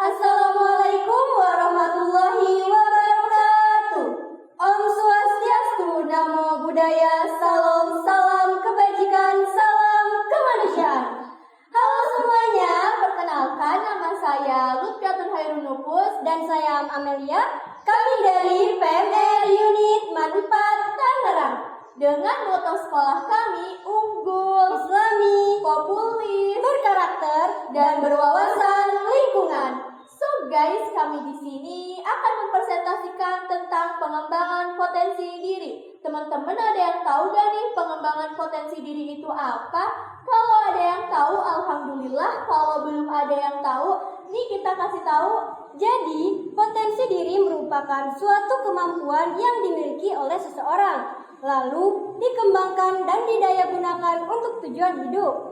Assalamualaikum warahmatullahi wabarakatuh. Om Swastiastu, Namo Buddhaya, Salam, salam kebajikan, salam kemanusiaan. Halo semuanya, perkenalkan nama saya Lutfiatul Hairun Nufus dan saya Amelia. Kami dari PMR Unit Manfaat Tangerang. Dengan moto sekolah kami unggul, islami, populis, berkarakter, dan berwawasan lingkungan. So guys, kami di sini akan mempresentasikan tentang pengembangan potensi diri. Teman-teman ada yang tahu gak nih pengembangan potensi diri itu apa? Kalau ada yang tahu, alhamdulillah. Kalau belum ada yang tahu, nih kita kasih tahu. Jadi, potensi diri merupakan suatu kemampuan yang dimiliki oleh seseorang, lalu dikembangkan dan didayagunakan untuk tujuan hidup.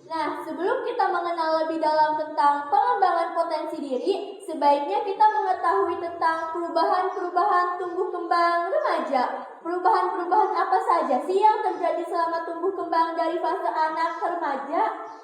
Nah, sebelum kita mengenal lebih dalam tentang pengembangan potensi diri, sebaiknya kita mengetahui tentang perubahan-perubahan tumbuh kembang remaja. Perubahan-perubahan apa saja sih yang terjadi selama tumbuh kembang dari fase anak ke remaja?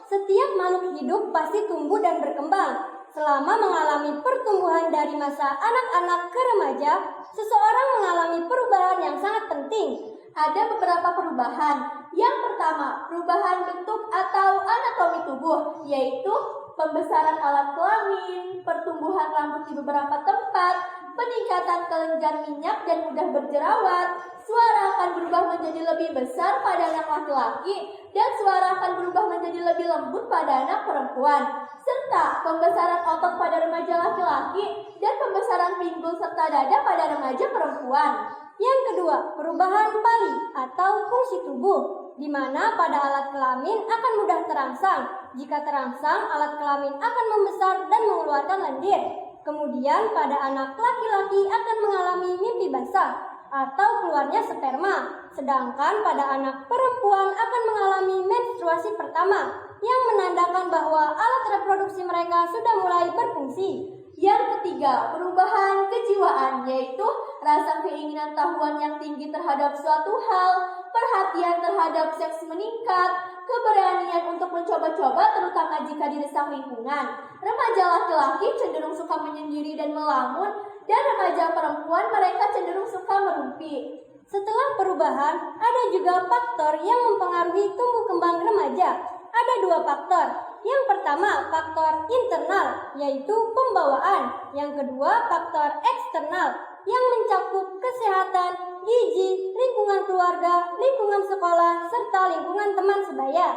Setiap makhluk hidup pasti tumbuh dan berkembang. Selama mengalami pertumbuhan dari masa anak-anak ke remaja, seseorang mengalami perubahan yang sangat penting. Ada beberapa perubahan. Yang pertama, perubahan bentuk atau anatomi tubuh, yaitu pembesaran alat kelamin, pertumbuhan rambut di beberapa tempat, peningkatan kelenjar minyak dan mudah berjerawat, suara akan berubah menjadi lebih besar pada anak laki-laki, dan suara akan berubah menjadi lebih lembut pada anak perempuan, serta pembesaran otot pada remaja laki-laki dan pembesaran pinggul serta dada pada remaja perempuan. Yang kedua, perubahan pali atau fungsi tubuh, di mana pada alat kelamin akan mudah terangsang. Jika terangsang, alat kelamin akan membesar dan mengeluarkan lendir. Kemudian pada anak laki-laki akan mengalami mimpi basah atau keluarnya sperma. Sedangkan pada anak perempuan akan mengalami menstruasi pertama, yang menandakan bahwa alat reproduksi mereka sudah mulai berfungsi. Yang ketiga, perubahan kejiwaan, yaitu rasa keinginan tahuan yang tinggi terhadap suatu hal, perhatian terhadap seks meningkat, keberanian untuk mencoba-coba terutama jika didesak lingkungan. Remaja laki-laki cenderung suka menyendiri dan melamun, dan remaja perempuan mereka cenderung suka merumpi. Setelah perubahan, ada juga faktor yang mempengaruhi tumbuh kembang remaja. Ada dua faktor. Yang pertama, faktor internal, yaitu pembawaan. Yang kedua, faktor eksternal, yang mencakup kesehatan, gizi, lingkungan keluarga, lingkungan sekolah, serta lingkungan teman sebaya.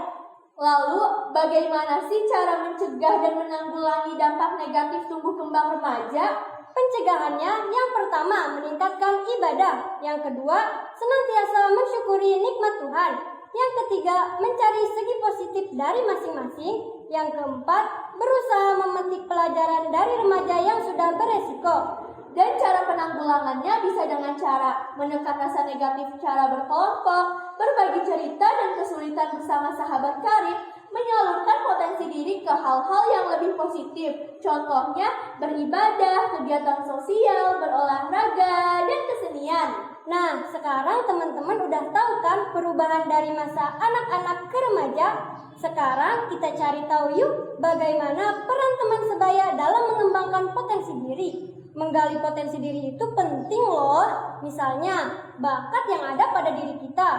Lalu, bagaimana sih cara mencegah dan menanggulangi dampak negatif tumbuh kembang remaja? Pencegahannya, yang pertama, meningkatkan ibadah. Yang kedua, senantiasa mensyukuri nikmat Tuhan. Yang ketiga, mencari segi positif dari masing-masing. Yang keempat, berusaha memetik pelajaran dari remaja yang sudah beresiko. Dan cara penanggulangannya bisa dengan cara menekan rasa negatif secara berkelompok, berbagi cerita dan kesulitan bersama sahabat karib, menyalurkan potensi diri ke hal-hal yang lebih positif. Contohnya, beribadah, kegiatan sosial, berolahraga, dan kesenian. Nah, sekarang teman-teman udah tahu kan perubahan dari masa anak-anak ke remaja? Sekarang kita cari tahu yuk bagaimana peran teman sebaya dalam mengembangkan potensi diri. Menggali potensi diri itu penting loh. Misalnya, bakat yang ada pada diri kita.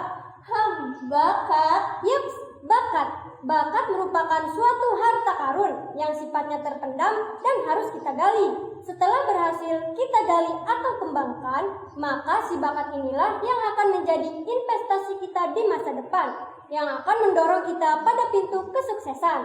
Bakat? Yups, bakat. Bakat merupakan suatu harta karun yang sifatnya terpendam dan harus kita gali. Setelah berhasil kita gali atau kembangkan, maka si bakat inilah yang akan menjadi investasi kita di masa depan, yang akan mendorong kita pada pintu kesuksesan.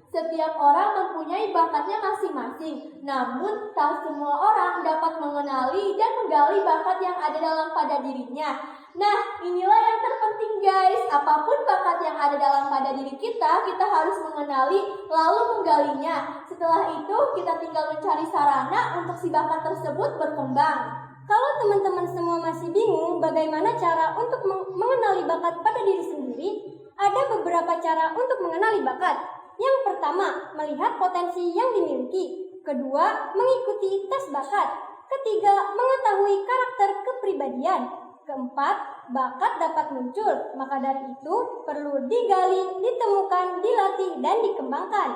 Setiap orang mempunyai bakatnya masing-masing, namun tak semua orang dapat mengenali dan menggali bakat yang ada dalam pada dirinya. Nah, inilah yang terpenting guys. Apapun bakat yang ada dalam pada diri kita harus mengenali lalu menggalinya. Setelah itu, kita tinggal mencari sarana untuk si bakat tersebut berkembang. Kalau teman-teman semua masih bingung bagaimana cara untuk mengenali bakat pada diri sendiri, ada beberapa cara untuk mengenali bakat. Yang pertama, melihat potensi yang dimiliki. Kedua, mengikuti tes bakat. Ketiga, mengetahui karakter kepribadian. Keempat, bakat dapat muncul, maka dari itu perlu digali, ditemukan, dilatih, dan dikembangkan.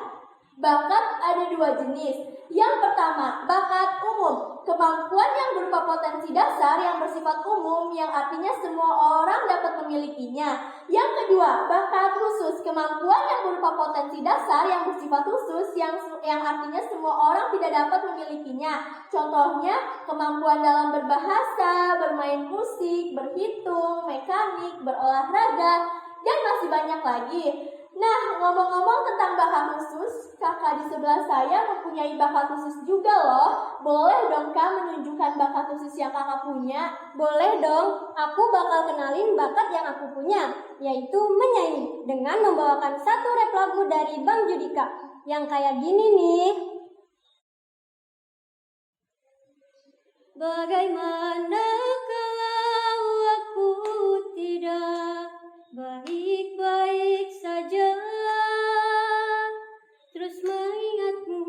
Bakat ada dua jenis. Yang pertama, bakat umum. Kemampuan yang berupa potensi dasar yang bersifat umum, yang artinya semua orang dapat memilikinya. Yang kedua, bakat khusus. Kemampuan yang berupa potensi dasar yang bersifat khusus, yang artinya semua orang tidak dapat memilikinya. Contohnya, kemampuan dalam berbahasa, bermain musik, berhitung, mekanik, berolahraga, dan masih banyak lagi. Nah, ngomong-ngomong tentang bakat khusus, kakak di sebelah saya mempunyai bakat khusus juga loh. Boleh dong kak menunjukkan bakat khusus yang kakak punya? Boleh dong, aku bakal kenalin bakat yang aku punya, yaitu menyanyi dengan membawakan satu rap lagu dari Bang Judika yang kayak gini nih. Bagaimana kalau aku tidak baik-baik saja, terus mengingatmu,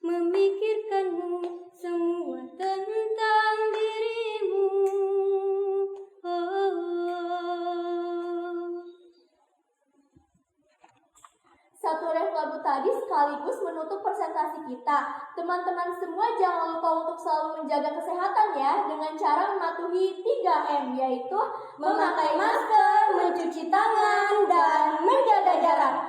memikirkanmu, semua tentang dirimu. Satu ref lagu tadi sekaligus menutup presentasi kita. Teman-teman semua jangan lupa untuk selalu menjaga kesehatan ya, dengan cara mematuhi 3M, yaitu memakai masker, mencuci tangan, dan menjaga jarak.